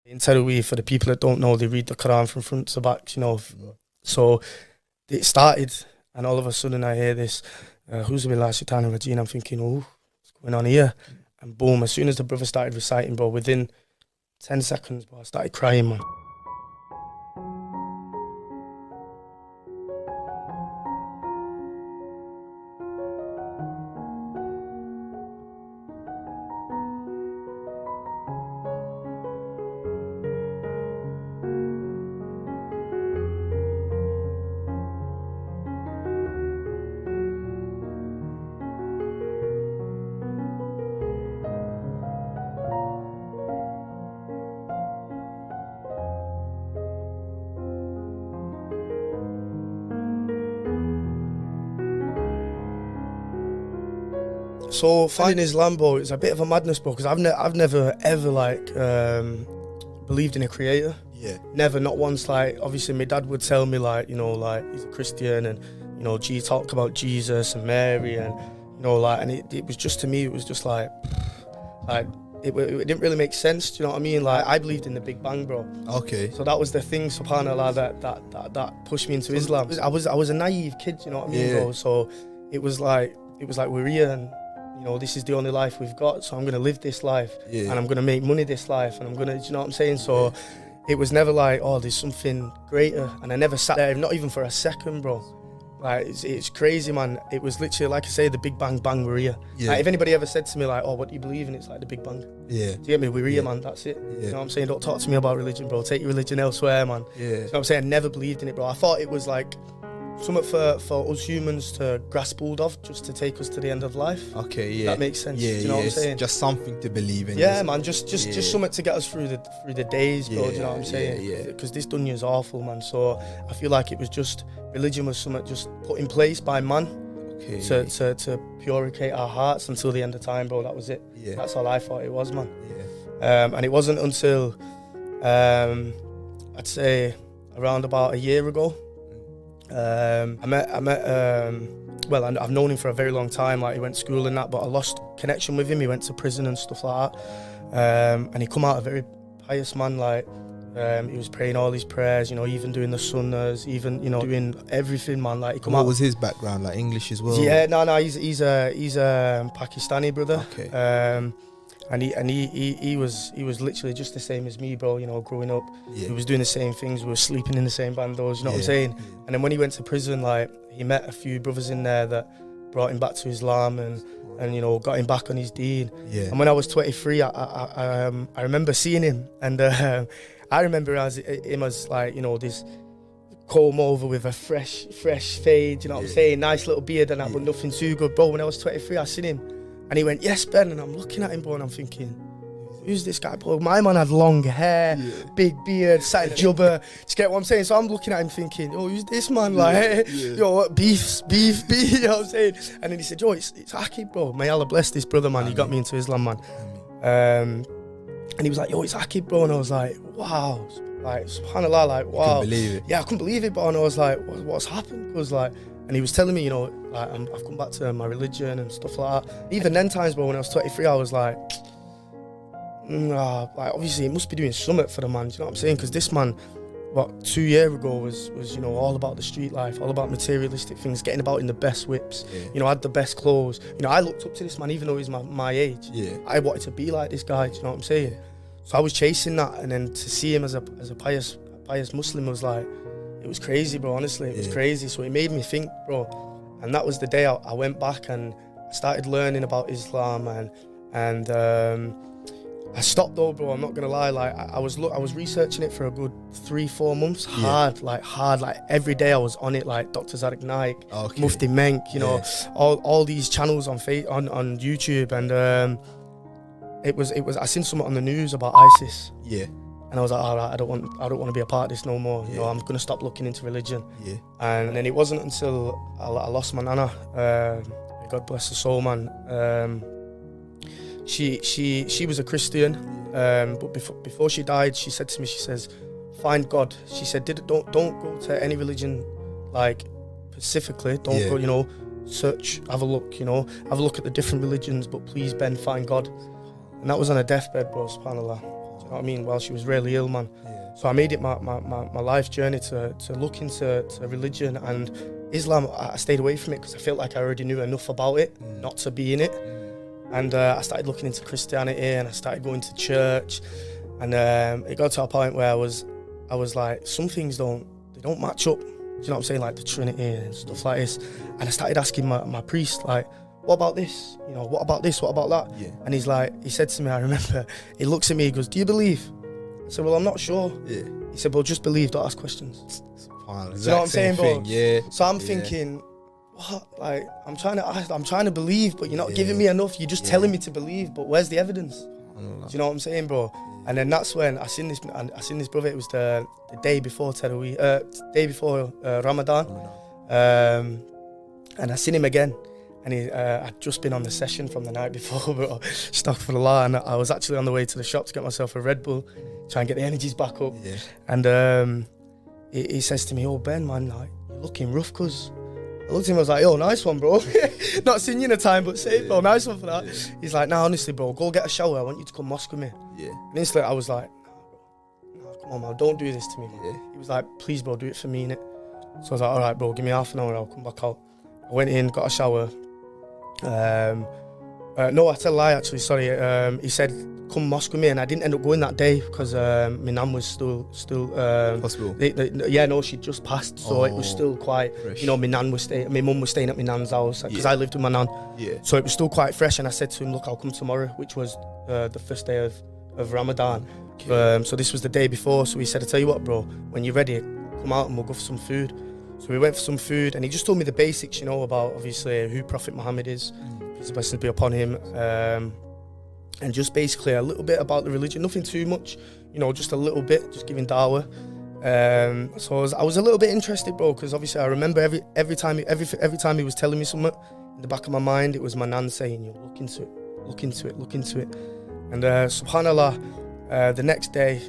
In Taraweeh, for the people that don't know, they read the Quran from front to back, you know. So it started, and all of a sudden I hear this, Huzu Billah Shaitanir Rajeem. I'm thinking, oh, what's going on here? And boom, as soon as the brother started reciting, bro, within 10 seconds, bro, I started crying, man. So finding Islam, bro, it's a bit of a madness, bro, because I've never ever like believed in a creator. Yeah. Never, not once. Like, obviously my dad would tell me, like, you know, like, he's a Christian, and, you know, talk about Jesus and Mary, and, you know, like, and it was just, to me, it was just like it didn't really make sense. Do you know what I mean? Like, I believed in the Big Bang, bro. Okay. So that was the thing, subhanAllah, that pushed me into Islam. I was a naive kid, you know what I mean, bro? So it was like we're here, and, you know, this is the only life we've got, so I'm going to live this life, and I'm going to make money this life, and I'm going to, you know what I'm saying? So it was never like, oh, there's something greater, and I never sat there, not even for a second, bro. Like, it's crazy, man. It was literally, like I say, the Big Bang, bang, we're here. Yeah. Like, if anybody ever said to me, like, oh, what do you believe in? It's like the Big Bang. Yeah. Do you get me? We're here, man. That's it. Yeah. You know what I'm saying? Don't talk to me about religion, bro. Take your religion elsewhere, man. Yeah. You know what I'm saying? I never believed in it, bro. I thought it was like something for us humans to grasp hold of, just to take us to the end of life. Okay, yeah. That makes sense. Yeah, do you know what I'm saying? Just something to believe in. Yeah, man. Just something to get us through the days, bro. Do you know what I'm saying? Yeah. Because this dunya is awful, man. So I feel like it was just, religion was something just put in place by man, to purify our hearts until the end of time, bro. That was it. Yeah. That's all I thought it was, man. Yeah. And it wasn't until I'd say around about a year ago. I met well, I've known him for a very long time, like, he went to school and that, but I lost connection with him. He went to prison and stuff like that, and he come out a very pious man, like, he was praying all his prayers, you know, even doing the sunnahs, even, you know, doing everything, man. Like, he come What out. was his background, like English as well? Yeah, no, he's a Pakistani brother. Okay. And he was literally just the same as me, bro, you know, growing up. Yeah. He was doing the same things, we were sleeping in the same bandos, you know what I'm saying? Yeah. And then when he went to prison, like, he met a few brothers in there that brought him back to Islam, and you know, got him back on his deen. Yeah. And when I was 23, I remember seeing him, and I remember him as like, you know, this comb over with a fresh fade, you know what I'm saying? Nice little beard and that, but nothing too good, bro. When I was 23, I seen him. And he went, yes, Ben. And I'm looking at him, bro, and I'm thinking, who's this guy, bro? My man had long hair, big beard, sat jubber. Do you get what I'm saying? So I'm looking at him thinking, oh, who's this man? Like, yo, what, beef, you know what I'm saying? And then he said, yo, it's Akib, bro. May Allah bless this brother, man. He got me into Islam, man. And he was like, yo, it's Akib, bro. And I was like, wow. Like, subhanAllah, like, wow. I couldn't believe it. Yeah, I couldn't believe it, bro. And I was like, what's happened? Because, like, and he was telling me, you know, like, I've come back to my religion and stuff like that. Even then times, bro, when I was 23, I was like, like, obviously it must be doing something for the man, do you know what I'm saying? Because this man, what, 2 years ago was, you know, all about the street life, all about materialistic things, getting about in the best whips, you know, had the best clothes. You know, I looked up to this man, even though he's my age. Yeah. I wanted to be like this guy, do you know what I'm saying? So I was chasing that, and then to see him as a pious Muslim was like, it was crazy, bro, honestly, it was crazy. So it made me think, bro. And that was the day I went back and started learning about Islam, and I stopped though, bro, I'm not gonna lie. Like, I was researching it for a good 3-4 months, hard, like every day I was on it, like Dr. Zarak Naik, Mufti Menk, you know, all these channels on YouTube, and it was I seen something on the news about ISIS. Yeah. And I was like, all right, I don't want to be a part of this no more. You know, I'm gonna stop looking into religion. Yeah. And then it wasn't until I lost my nana, God bless her soul, man. She was a Christian, but before she died, she said to me, she says, find God. She said, don't go to any religion, like, specifically. Don't go, you know, search, have a look at the different religions, but please, Ben, find God. And that was on a deathbed, bro, subhanAllah. know what I mean? While she was really ill, man. Yeah. So I made it my life journey to look into religion and Islam. I stayed away from it because I felt like I already knew enough about it not to be in it. And I started looking into Christianity and I started going to church. And it got to a point where I was like, some things don't match up. Do you know what I'm saying? Like the Trinity and stuff like this. And I started asking my priest, like, what about this? You know, what about this? What about that? Yeah. And he said to me, I remember, he looks at me, he goes, do you believe? I said, well, I'm not sure. Yeah. He said, well, just believe, don't ask questions. Wow, Do you know what I'm saying, bro? Yeah. So I'm thinking, what? Like, I'm trying to believe, but you're not giving me enough. You're just telling me to believe, but where's the evidence? Do you know what I'm saying, bro? And then that's when I seen this brother. It was the day before Ramadan, and I seen him again. And I'd just been on the session from the night before, bro. Astaghfirullah, and I was actually on the way to the shop to get myself a Red Bull, try and get the energies back up. Yeah. And he says to me, "Oh Ben, man, like you're looking rough, cuz." I looked at him, I was like, "Yo, nice one, bro." Not seen you in a time, but say, bro, nice one for that. Yeah. He's like, "Nah, honestly, bro, go get a shower. I want you to come mosque with me." Yeah. And instantly, I was like, "Nah, come on, man, don't do this to me." Yeah. He was like, "Please, bro, do it for me, innit?" So I was like, "All right, bro, give me half an hour, I'll come back out." I went in, got a shower. No, I tell a lie, actually, sorry. He said, "Come mosque with me," and I didn't end up going that day because my nan was still hospital. She'd just passed, so it was still quite fresh. You know, my mum was staying at my nan's house because I lived with my nan. Yeah. So it was still quite fresh, and I said to him, "Look, I'll come tomorrow," which was the first day of Ramadan. Okay. So this was the day before. So he said, "I tell you what, bro, when you're ready, come out and we'll go for some food." So we went for some food, and he just told me the basics, you know, about obviously who Prophet Muhammad is, peace and blessings be upon him, and just basically a little bit about the religion, nothing too much, you know, just a little bit, just giving dawah. So I was a little bit interested, bro, because obviously I remember every time he was telling me something, in the back of my mind it was my nan saying, "Yo, look into it." And subhanallah, the next day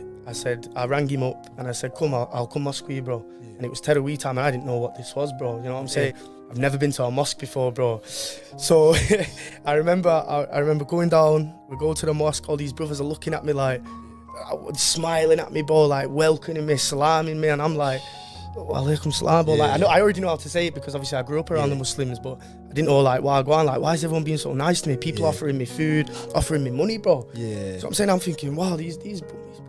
I rang him up and I said, "Come, I'll come mosque with you, bro." Yeah. And it was Taraweeh time and I didn't know what this was, bro. You know what I'm saying? I've never been to a mosque before, bro. So I remember going down, we go to the mosque, all these brothers are looking at me like, smiling at me, bro, like welcoming me, salaming me, and I'm like, "Walaikum salam," bro. Like, I already know how to say it because obviously I grew up around the Muslims, but I didn't know like why is everyone being so nice to me? People offering me food, offering me money, bro. Yeah. So I'm saying, I'm thinking, wow, these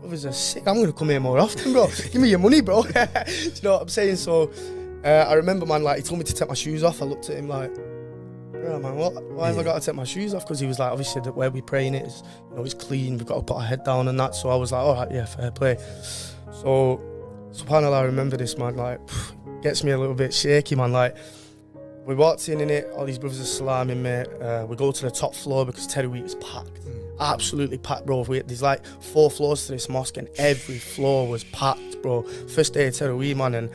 brothers are sick. I'm gonna come here more often, bro. Give me your money, bro. Do you know what I'm saying? So I remember, man, like he told me to take my shoes off. I looked at him like, "Bro, man, why have I got to take my shoes off?" Because he was like, obviously the way we pray in it is, you know, it's clean. We've got to put our head down and that. So I was like, all right, yeah, fair play. So subhanallah, I remember this, man, like gets me a little bit shaky, man. Like we walked in it, all these brothers are salaaming me. We go to the top floor because Taraweeh is packed. Absolutely packed, bro. There's like 4 floors to this mosque and every floor was packed, bro. First day of Taraweeh, man, and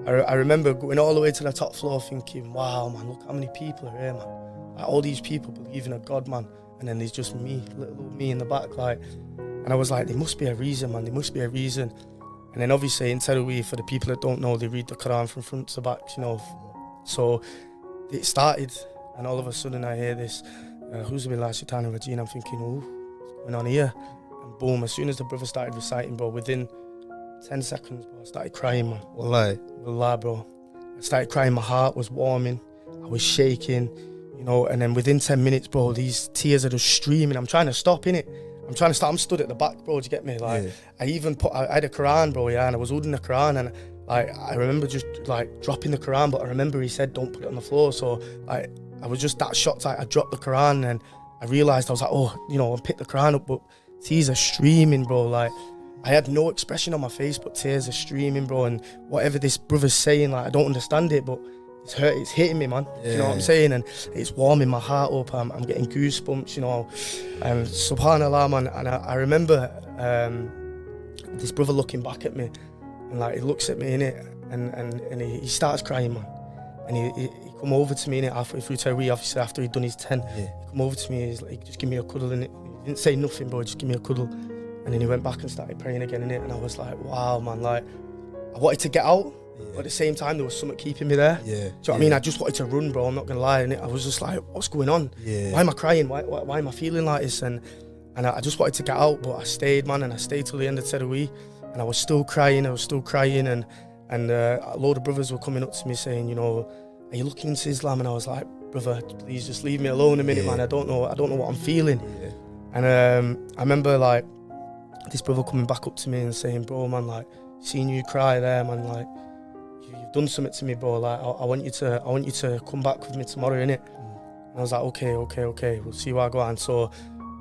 I remember going all the way to the top floor thinking, wow, man, look how many people are here, man. Like, all these people believe in a God, man. And then there's just me, little old me in the back, like. And I was like, there must be a reason, man. There must be a reason. And then obviously in Taraweeh, for the people that don't know, they read the Quran from front to back, you know. So it started, and all of a sudden I hear this, "Who's billah shaitanir rajeem." I'm thinking, oh, what's going on here? And boom, as soon as the brother started reciting, bro, within 10 seconds, bro, I started crying, man. Wallah, bro. I started crying, my heart was warming, I was shaking, you know, and then within 10 minutes, bro, these tears are just streaming. I'm trying to stop, innit? I'm stood at the back, bro, do you get me? Like, I had a Quran, bro, yeah, and I was holding the Quran, and like, I remember just like dropping the Quran, but I remember he said, "Don't put it on the floor." So like, I was just that shocked, like I dropped the Quran, and I realised, I was like, oh, you know, I picked the Quran up, but tears are streaming, bro. Like, I had no expression on my face, but tears are streaming, bro. And whatever this brother's saying, like, I don't understand it, but it's hitting me, man. Yeah. You know what I'm saying? And it's warming my heart up. I'm getting goosebumps, you know. And subhanallah, man. And I remember this brother looking back at me, and like he looks at me in it, and he starts crying, man. And he come over to me in it halfway through Taraweeh, obviously after he'd done his 10. Yeah. He come over to me, he's like, "Just give me a cuddle," in it. He didn't say nothing, bro, just give me a cuddle. And then he went back and started praying again in it, and I was like, wow, man, like, I wanted to get out, but at the same time there was something keeping me there. Do you know what I mean? I just wanted to run, bro, I'm not gonna lie, and I was just like, what's going on? Why am I crying? Why am I feeling like this? And And I just wanted to get out, but I stayed, man, and I stayed till the end of Teruwi, and I was still crying, and a load of brothers were coming up to me saying, you know, are you looking into Islam? And I was like, brother, please just leave me alone a minute, man. I don't know what I'm feeling. Yeah. And I remember like this brother coming back up to me and saying, bro, man, like, seeing you cry there, man, like, you've done something to me, bro. Like, I want you to come back with me tomorrow, innit? And I was like, okay, we'll see where I go. And so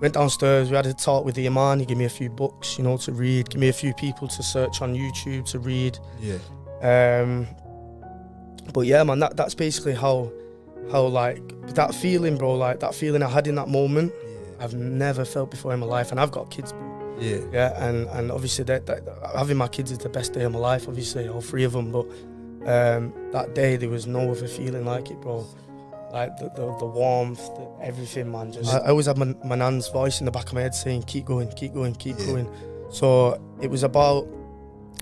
went downstairs, we had a talk with the Imam. He gave me a few books, you know, to read, give me a few people to search on YouTube to read. Yeah. But yeah, man, that's basically how like that feeling, bro, like that feeling I had in that moment, I've never felt before in my life. And I've got kids, bro. Yeah, and obviously that having my kids is the best day of my life, obviously, all 3 of them. But that day there was no other feeling like it, bro. Like the warmth, everything, man. Just I always had my nan's voice in the back of my head saying, keep going. So it was about,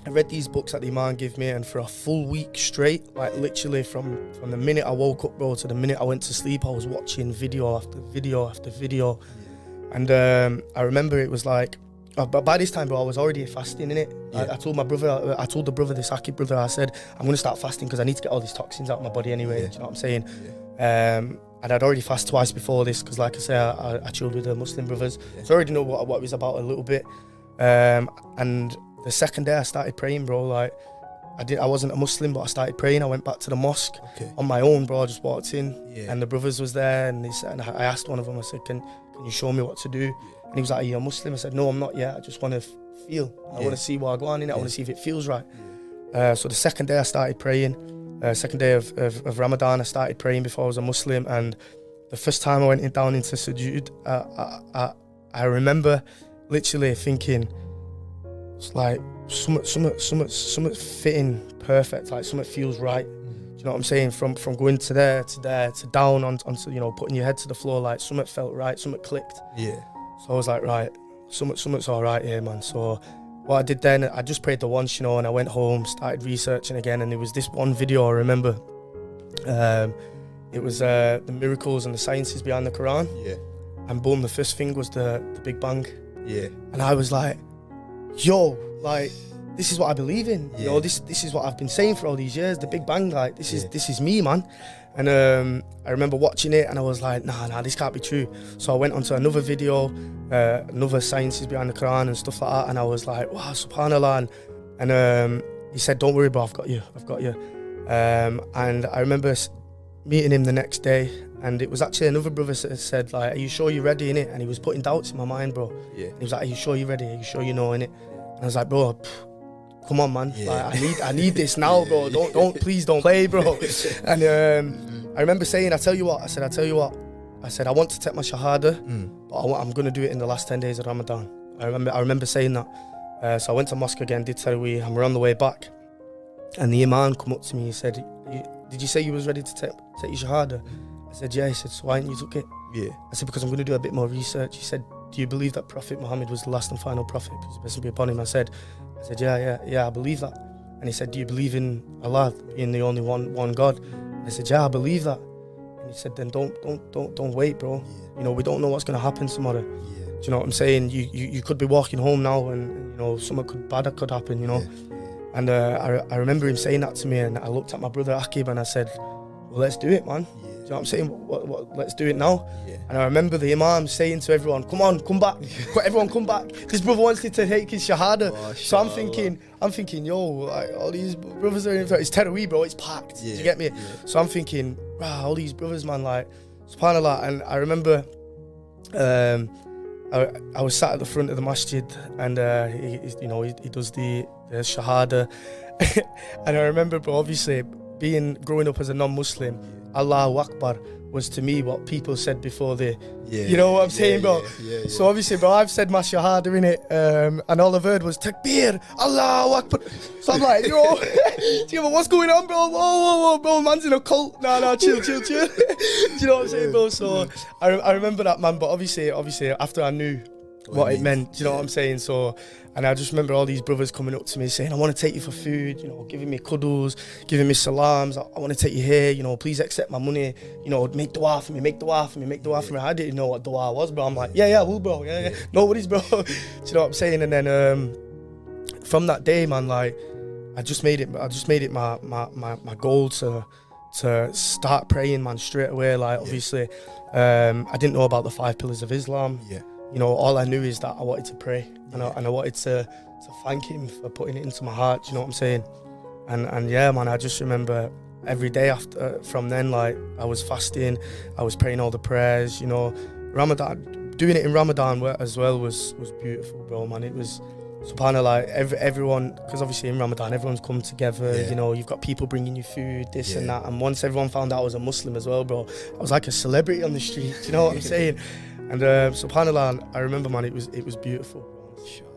I read these books that the Imam gave me, and for a full week straight, like literally from the minute I woke up, bro, to the minute I went to sleep, I was watching video after video after video. And I remember it was like, but by this time, bro, I was already fasting, innit? I told the brother, this Aki brother, I said, I'm going to start fasting because I need to get all these toxins out of my body anyway. Do you know what I'm saying? And I'd already fasted twice before this because, like I say, I chilled with the Muslim brothers. So I already know what it was about a little bit. And the second day I started praying, bro, like I wasn't a Muslim, but I started praying. I went back to the mosque on my own, bro. I just walked in and the brothers was there, and I asked one of them, I said, can you show me what to do? And he was like, are you a Muslim? I said, no, I'm not yet. I just want to feel. I want to see what I go on in it. I want to see if it feels right. So the second day I started praying. Second day of Ramadan, I started praying before I was a Muslim, and the first time I went down into sujood, I remember literally thinking, it's like something fitting perfect, like something feels right. Do you know what I'm saying? From going to there to down onto, you know, putting your head to the floor, like something felt right, something clicked. Yeah. So I was like, right, something's all right here, man. So what I did then, I just prayed the once, you know, and I went home, started researching again, and there was this one video I remember. It was the miracles and the sciences behind the Quran. Yeah. And boom, the first thing was the Big Bang. Yeah. And I was like, yo, like, this is what I believe in. Yeah. You know, this is what I've been saying for all these years, the Big Bang, like, this is me, man. And I remember watching it and I was like, nah, this can't be true. So I went onto another video, another sciences behind the Quran and stuff like that, and I was like, wow, subhanallah. And he said, don't worry, bro, I've got you. And I remember meeting him the next day, and it was actually another brother that said, like, are you sure you're ready, innit? And he was putting doubts in my mind, bro. Yeah. And he was like, are you sure you're ready? Are you sure you know, innit? And I was like, bro, come on, man. Yeah. Like, I need this now, bro. Please don't play, bro. And I remember saying, I said, I want to take my shahada, but I'm going to do it in the last 10 days of Ramadan. I remember saying that. So I went to mosque again, did Tarawih, and we're on the way back. And the Imam come up to me, he said, did you say you was ready to take your shahada? I said, yeah. He said, so why didn't you took it? Yeah. I said, because I'm going to do a bit more research. He said, do you believe that Prophet Muhammad was the last and final prophet? Peace and blessings be upon him. I said, yeah, I believe that. And he said, do you believe in Allah being the only one God? I said, yeah, I believe that. And he said, then don't wait, bro. Yeah. You know, we don't know what's going to happen tomorrow. Yeah. Do you know what I'm saying? You could be walking home now and, you know, something bad could happen, you know. Yeah. And I remember him saying that to me, and I looked at my brother Akib and I said, well, let's do it, man. Yeah. Do you know what I'm saying? What, let's do it now. Yeah. And I remember the Imam saying to everyone, come on, come back. Everyone come back. This brother wants to take his shahada. So I'm thinking, yo, like, all these brothers are in front. It's Tarawih, bro, it's packed. Yeah. Do you get me? Yeah. So I'm thinking, wow, all these brothers, man, like, subhanAllah. And I remember I was sat at the front of the masjid, and he does the shahada. And I remember, bro, obviously, growing up as a non-Muslim, Allahu Akbar was to me what people said before you know what I'm saying, bro? Yeah. So obviously, bro, I've said my shahada in it, and all I've heard was takbir, Allahu Akbar. So I'm like, yo, what's going on, bro? Whoa, bro, man's in a cult. No, chill. Do you know what I'm saying, bro? So I remember that, man. But obviously, after I knew what it meant. Do you know what I'm saying? So, and I just remember all these brothers coming up to me saying, I want to take you for food, you know, giving me cuddles, giving me salams. I want to take you here, you know, please accept my money, you know, make dua for me, make dua for me, make dua for me. I didn't know what dua was, bro. I'm like, yeah, who, bro? Yeah. No worries, bro. Do you know what I'm saying? And then from that day, man, like, I just made it my goal to start praying, man, straight away. Like, obviously, I didn't know about the 5 pillars of Islam. Yeah. You know, all I knew is that I wanted to pray, and I wanted to thank him for putting it into my heart. Do you know what I'm saying? And yeah, man, I just remember every day after from then, like, I was fasting, I was praying all the prayers. You know, Ramadan, doing it in Ramadan as well was beautiful, bro, man. It was subhanAllah, like everyone, because obviously in Ramadan everyone's come together. You know, you've got people bringing you food, this and that. And once everyone found out I was a Muslim as well, bro, I was like a celebrity on the street. Do you know what I'm saying? And subhanAllah, I remember, man, it was beautiful, bro.